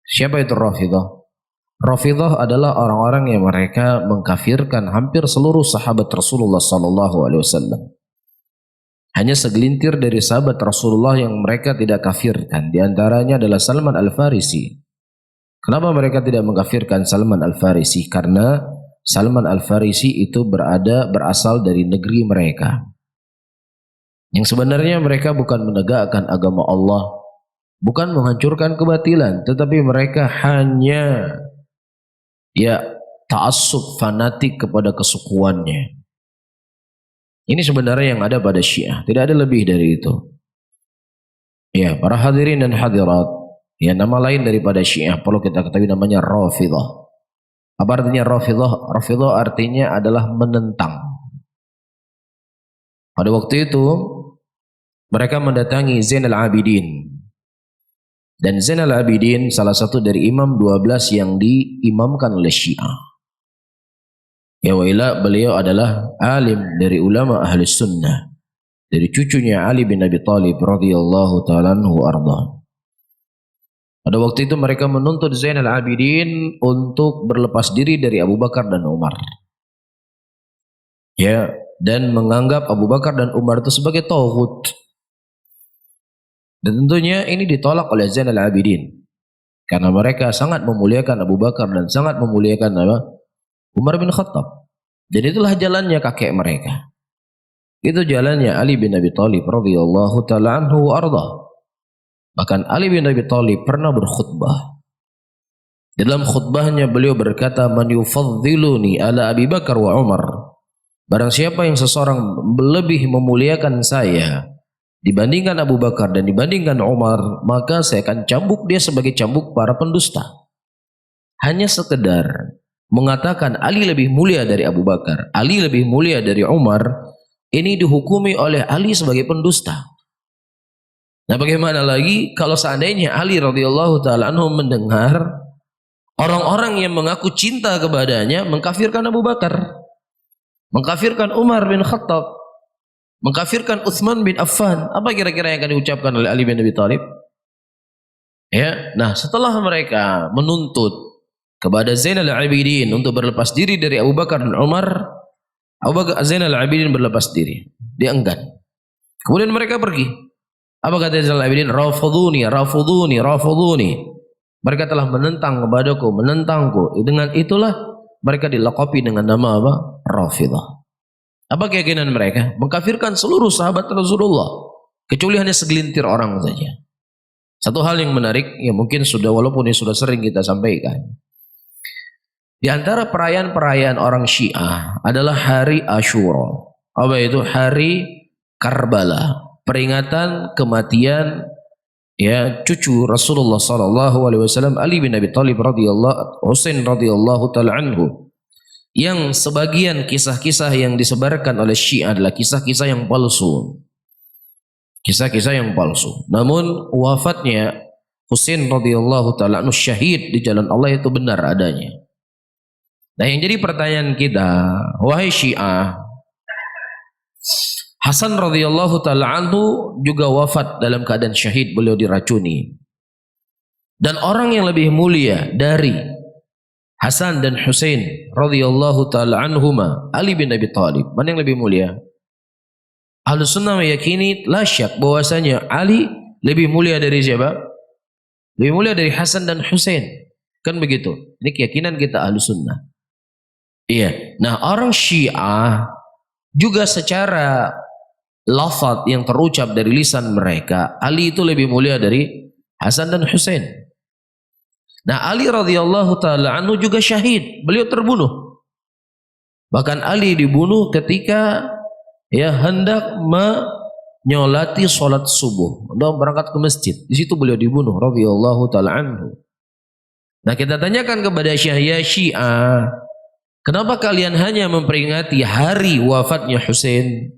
Siapa itu Rafidah? Rafidah adalah orang-orang yang mereka mengkafirkan hampir seluruh sahabat Rasulullah sallallahu alaihi wasallam. Hanya segelintir dari sahabat Rasulullah yang mereka tidak kafirkan. Di antaranya adalah Salman Al-Farisi. Kenapa mereka tidak mengkafirkan Salman Al-Farisi? Karena Salman Al-Farisi itu berasal dari negeri mereka. Yang sebenarnya mereka bukan menegakkan agama Allah, bukan menghancurkan kebatilan, tetapi mereka hanya ta'assub fanatik kepada kesukuannya. Ini sebenarnya yang ada pada Syiah, tidak ada lebih dari itu. Ya, para hadirin dan hadirat, nama lain daripada Syiah perlu kita ketahui namanya Rafidah. Apa artinya Rafidah? Rafidah artinya adalah menentang. Pada waktu itu mereka mendatangi Zainal Abidin. Dan Zainal Abidin salah satu dari imam 12 yang diimamkan oleh Syiah. Ya wailah, beliau adalah alim dari ulama ahli sunnah, dari cucunya Ali bin Abi Thalib radhiyallahu ta'ala anhu arda. Pada waktu itu mereka menuntut Zainal Abidin untuk berlepas diri dari Abu Bakar dan Umar. Ya, dan menganggap Abu Bakar dan Umar itu sebagai tauhid. Dan tentunya ini ditolak oleh Zainal Abidin karena mereka sangat memuliakan Abu Bakar dan sangat memuliakan Umar bin Khattab. Jadi itulah jalannya kakek mereka. Itu jalannya Ali bin Abi Thalib radhiyallahu ta'ala anhu wa arda. Bahkan Ali bin Abi Thalib pernah berkhutbah. Dalam khutbahnya beliau berkata, "Man yufaddiluni ala Abi Bakar wa Umar." Barang siapa yang seseorang lebih memuliakan saya dibandingkan Abu Bakar dan dibandingkan Umar, maka saya akan cambuk dia sebagai cambuk para pendusta. Hanya sekedar mengatakan Ali lebih mulia dari Abu Bakar, Ali lebih mulia dari Umar, ini dihukumi oleh Ali sebagai pendusta. Nah, bagaimana lagi kalau seandainya Ali radhiyallahu ta'ala anhu mendengar orang-orang yang mengaku cinta kepadanya mengkafirkan Abu Bakar, mengkafirkan Umar bin Khattab, mengkafirkan Utsman bin Affan, apa kira-kira yang akan diucapkan oleh Ali bin Abi Thalib? Ya, nah setelah mereka menuntut kepada Zainal Abidin untuk berlepas diri dari Abu Bakar dan Umar, Zainal Abidin berlepas diri, dia enggan. Kemudian mereka pergi. Apa kata Zainal Abidin? Rafuduni, rafuduni, rafuduni. Mereka telah menentang kepadaku, menentangku. Dengan itulah mereka dilakapi dengan nama apa? Rafidah. Apa keyakinan mereka? Mengkafirkan seluruh sahabat Rasulullah, kecuali hanya segelintir orang saja. Satu hal yang menarik, ya mungkin walaupun ini sudah sering kita sampaikan. Di antara perayaan-perayaan orang Syiah adalah hari Asyura. Apa itu? Hari Karbala, peringatan kematian cucu Rasulullah sallallahu alaihi wasallam Ali bin Abi Thalib Husain radhiyallahu taala anhu. Yang sebagian kisah-kisah yang disebarkan oleh Syiah adalah kisah-kisah yang palsu. Kisah-kisah yang palsu. Namun wafatnya Husain radhiyallahu taala anhu syahid di jalan Allah itu benar adanya. Nah, yang jadi pertanyaan kita, wahai Syiah, Hasan radhiyallahu taala anhu juga wafat dalam keadaan syahid, beliau diracuni. Dan orang yang lebih mulia dari Hasan dan Husain radhiyallahu taala anhuma, Ali bin Abi Thalib, mana yang lebih mulia? Ahlus Sunnah meyakini la syak bahwasanya Ali lebih mulia dari siapa? Lebih mulia dari Hasan dan Husain. Kan begitu. Ini keyakinan kita Ahlus Sunnah. Iya. Nah, orang Syiah juga secara lafaz yang terucap dari lisan mereka, Ali itu lebih mulia dari Hasan dan Husain. Nah, Ali radhiyallahu taala anhu juga syahid, beliau terbunuh. Bahkan Ali dibunuh ketika hendak menyolati salat subuh, hendak berangkat ke masjid. Di situ beliau dibunuh radhiyallahu taala anhu. Nah, kita tanyakan kepada Syiah, kenapa kalian hanya memperingati hari wafatnya Husain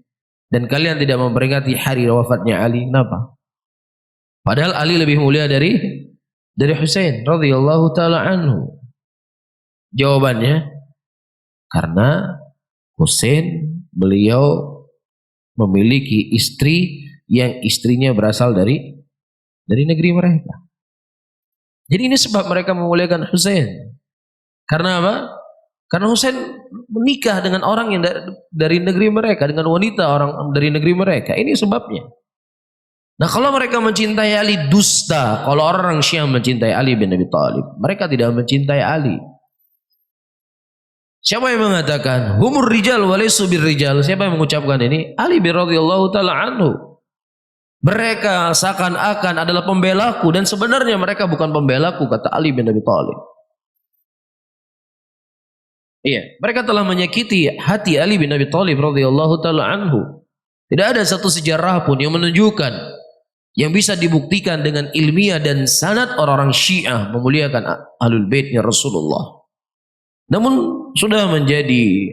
dan kalian tidak memperingati hari wafatnya Ali? Kenapa? Padahal Ali lebih mulia dari Husain radhiyallahu taala anhu. Jawabannya, karena Husain beliau memiliki istri yang istrinya berasal dari negeri mereka. Jadi ini sebab mereka memuliakan Husain. Karena apa? Karena Husain menikah dengan orang yang dari negeri mereka, dengan wanita orang dari negeri mereka. Ini sebabnya. Nah, kalau mereka mencintai Ali, dusta. Kalau orang Syiah mencintai Ali bin Abi Thalib, mereka tidak mencintai Ali. Siapa yang mengatakan humur rijal walaysu birrijal? Siapa yang mengucapkan ini? Ali bin radhiyallahu taala anhu. Mereka seakan-akan adalah pembelaku dan sebenarnya mereka bukan pembelaku, kata Ali bin Abi Thalib. Iya, mereka telah menyakiti hati Ali bin Abi Thalib radhiyallahu taala anhu. Tidak ada satu sejarah pun yang menunjukkan, yang bisa dibuktikan dengan ilmiah dan sanad orang-orang Syiah memuliakan Ahlul Baitnya Rasulullah. Namun sudah menjadi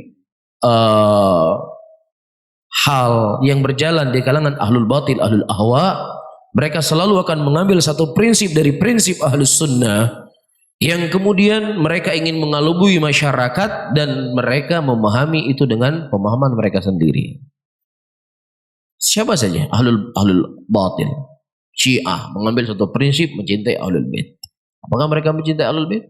hal yang berjalan di kalangan Ahlul Batil, Ahlul Ahwa. Mereka selalu akan mengambil satu prinsip dari prinsip Ahlus Sunnah, yang kemudian mereka ingin mengalubui masyarakat dan mereka memahami itu dengan pemahaman mereka sendiri. Siapa saja Ahlul Batil, Syiah mengambil satu prinsip mencintai Ahlul Bait. Apakah mereka mencintai Ahlul Bait?